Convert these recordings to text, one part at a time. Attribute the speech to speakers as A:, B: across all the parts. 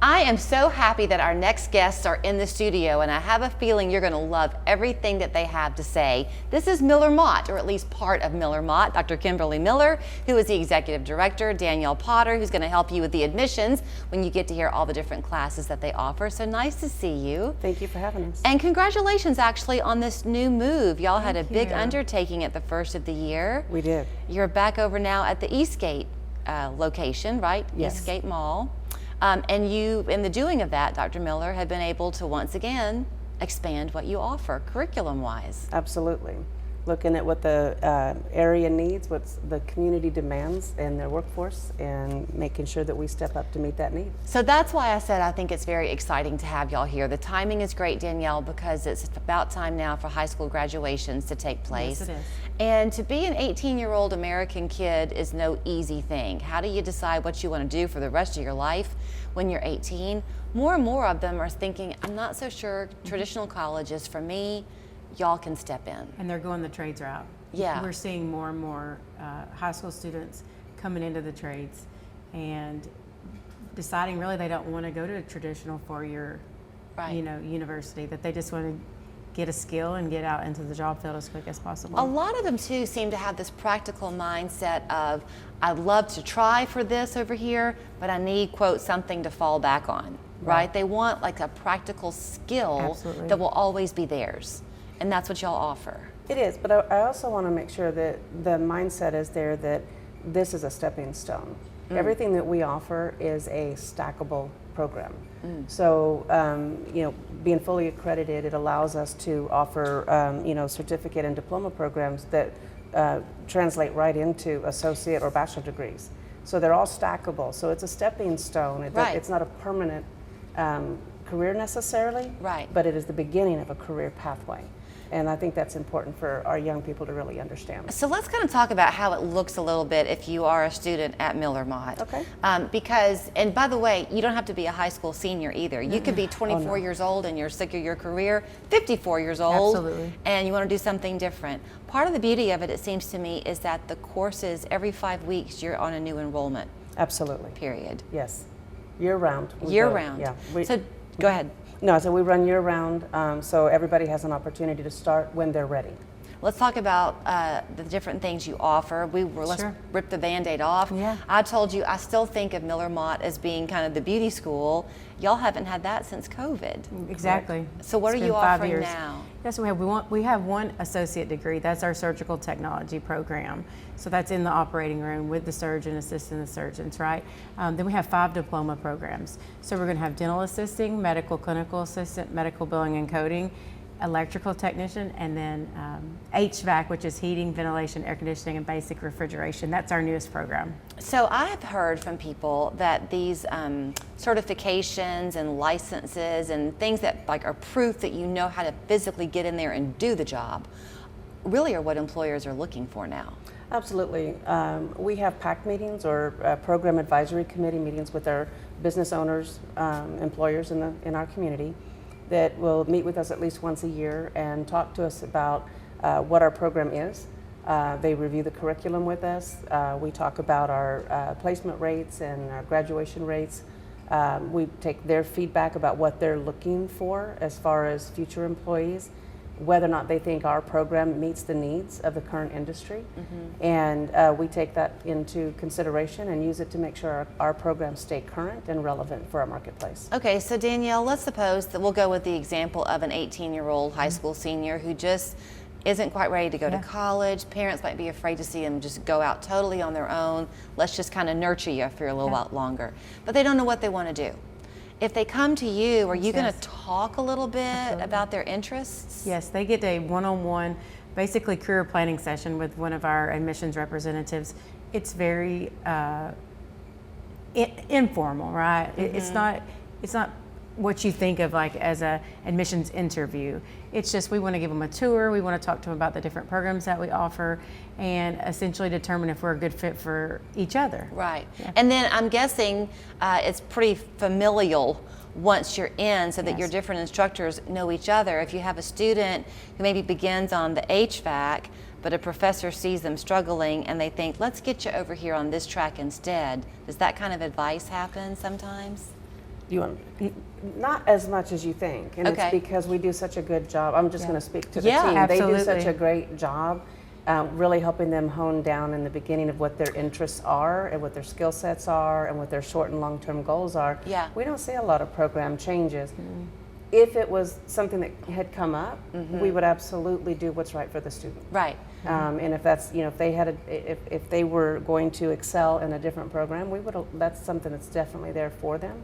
A: I am so happy that our next guests are in the studio, and I have a feeling you're going to love everything that they have to say. This is Miller-Motte, or at least part of Miller-Motte, Dr. Kimberly Miller, who is the Executive Director, Danielle Potter, who's going to help you with the admissions when you get to hear all the different classes that they offer. So nice to see you.
B: Thank you for having us.
A: And congratulations actually on this new move. Y'all had a big undertaking at the first of the year.
B: We did.
A: You're back over now at the Eastgate location, right?
B: Yes.
A: Eastgate Mall. And you, in the doing of that, Dr. Miller, have been able to once again expand what you offer curriculum-wise.
B: Absolutely. Looking at what the area needs, what the community demands in their workforce, and making sure that we step up to meet that need.
A: So that's why I said I think it's very exciting to have y'all here. The timing is great, Danielle, because it's about time now for high school graduations to take place.
B: Yes, it is.
A: And to be an 18-year-old American kid is no easy thing. How do you decide what you want to do for the rest of your life when you're 18? More and more of them are thinking, I'm not so sure traditional college is for me. Y'all can step in.
C: And they're going the trades route.
A: Yeah.
C: We're seeing more and more high school students coming into the trades and deciding really they don't want to go to a traditional four-year university, that they just want to get a skill and get out into the job field as quick as possible.
A: A lot of them too seem to have this practical mindset of, I'd love to try for this over here, but I need, quote, something to fall back on, right? They want like a practical skill that will always be theirs. And that's what y'all offer.
B: It is, but I also want to make sure that the mindset is there that this is a stepping stone. Everything that we offer is a stackable program. So, being fully accredited, it allows us to offer, certificate and diploma programs that translate right into associate or bachelor degrees. So they're all stackable. So it's a stepping stone. It's not a permanent career necessarily, but it is the beginning of a career pathway. And I think that's important for our young people to really understand.
A: So let's kind of talk about how it looks a little bit if you are a student at Miller-Motte.
B: Okay.
A: Because, and by the way, you don't have to be a high school senior either. You could be 24 years old and you're sick of your career, 54 years old, and you want to do something different. Part of the beauty of it, it seems to me, is that the courses, every 5 weeks, you're on a new enrollment.
B: Absolutely.
A: Period.
B: Yes. Year round.
A: Year round.
B: Yeah.
A: So go ahead.
B: No, so we run year round, so everybody has an opportunity to start when they're ready.
A: Let's talk about the different things you offer. Let's rip the Band-Aid off.
C: Yeah.
A: I told you I still think of Miller-Motte as being kind of the beauty school. Y'all haven't had that since COVID.
C: Exactly.
A: So what are you offering now?
C: Yes, we have one associate degree. That's our surgical technology program. So that's in the operating room with the surgeon, assisting the surgeons, right? Then we have 5 diploma programs. So we're going to have dental assisting, medical clinical assistant, medical billing and coding, electrical technician, and then HVAC, which is heating, ventilation, air conditioning, and basic refrigeration. That's our newest program.
A: So I have heard from people that these certifications and licenses and things that like are proof that you know how to physically get in there and do the job really are what employers are looking for now.
B: Absolutely. We have PAC meetings or program advisory committee meetings with our business owners, employers in our community, that will meet with us at least once a year and talk to us about what our program is. They review the curriculum with us. We talk about our placement rates and our graduation rates. We take their feedback about what they're looking for as far as future employees, whether or not they think our program meets the needs of the current industry. And we take that into consideration and use it to make sure our programs stay current and relevant for our marketplace.
A: Okay, so Danielle, let's suppose that we'll go with the example of an 18-year-old high school senior who just isn't quite ready to go to college. Parents might be afraid to see them just go out totally on their own. Let's just kind of nurture you for a little while longer. But they don't know what they want to do. If they come to you, are you going to talk a little bit about their interests?
C: Yes, they get a one-on-one, basically career planning session with one of our admissions representatives. It's very informal, right? It's not what you think of like as a admissions interview. It's just we want to give them a tour. We want to talk to them about the different programs that we offer and essentially determine if we're a good fit for each other.
A: Right. Yeah. And then I'm guessing it's pretty familial once you're in, so that your different instructors know each other. If you have a student who maybe begins on the HVAC, but a professor sees them struggling and they think, let's get you over here on this track instead, does that kind of advice happen sometimes?
B: You want, not as much as you think, and
A: Okay.
B: it's because we do such a good job. I'm just going to speak to the
A: Yeah,
B: team.
C: absolutely.
B: They do such a great job, really helping them hone down in the beginning of what their interests are and what their skill sets are and what their short and long-term goals are.
A: Yeah.
B: We don't see a lot of program changes. If it was something that had come up, we would absolutely do what's right for the student.
A: Right.
B: And if that's, if they had, if they were going to excel in a different program, that's something that's definitely there for them.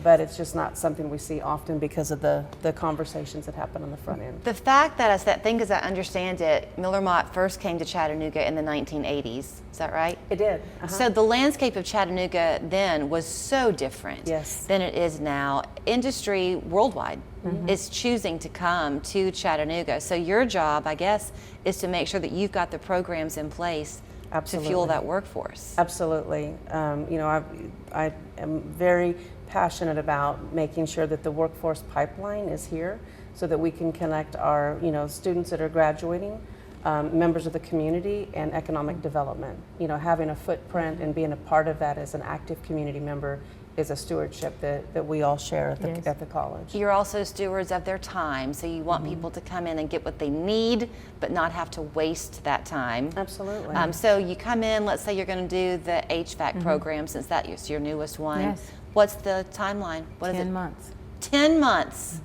B: But it's just not something we see often because of the conversations that happen on the front end.
A: The fact that, as I understand it, Miller-Motte first came to Chattanooga in the 1980s. Is that right?
B: It did.
A: So the landscape of Chattanooga then was so different
B: Yes.
A: than it is now. Industry worldwide is choosing to come to Chattanooga. So your job, I guess, is to make sure that you've got the programs in place to fuel
B: Absolutely.
A: that workforce.
B: Absolutely. I am very passionate about making sure that the workforce pipeline is here so that we can connect our students that are graduating, members of the community, and economic development. Having a footprint and being a part of that as an active community member is a stewardship that we all share at the,
C: Yes.
B: at the college.
A: You're also stewards of their time, so you want people to come in and get what they need, but not have to waste that time.
B: Absolutely.
A: So you come in, let's say you're going to do the HVAC program, since that is your newest one.
C: Yes.
A: What's the timeline? What is
C: 10
A: it?
C: months.
A: 10 months,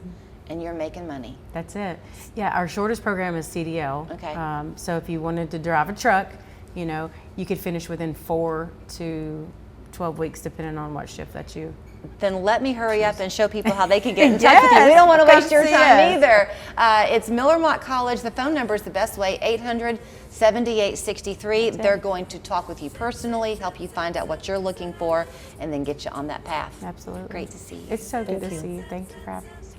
A: and you're making money.
C: That's it. Yeah, our shortest program is CDL.
A: Okay.
C: So if you wanted to drive a truck, you could finish within 4 to 12 weeks, depending on what shift that you.
A: Then let me hurry up and show people how they can get in touch with you. We don't want to
C: come
A: waste your
C: see
A: time
C: us.
A: either. It's Miller-Motte College. The phone number is the best way, 800-7863. They're going to talk with you personally, help you find out what you're looking for, and then get you on that path.
C: Absolutely.
A: Great to see you.
C: It's so good
B: Thank
C: to
B: you.
C: see you. Thank you for having us.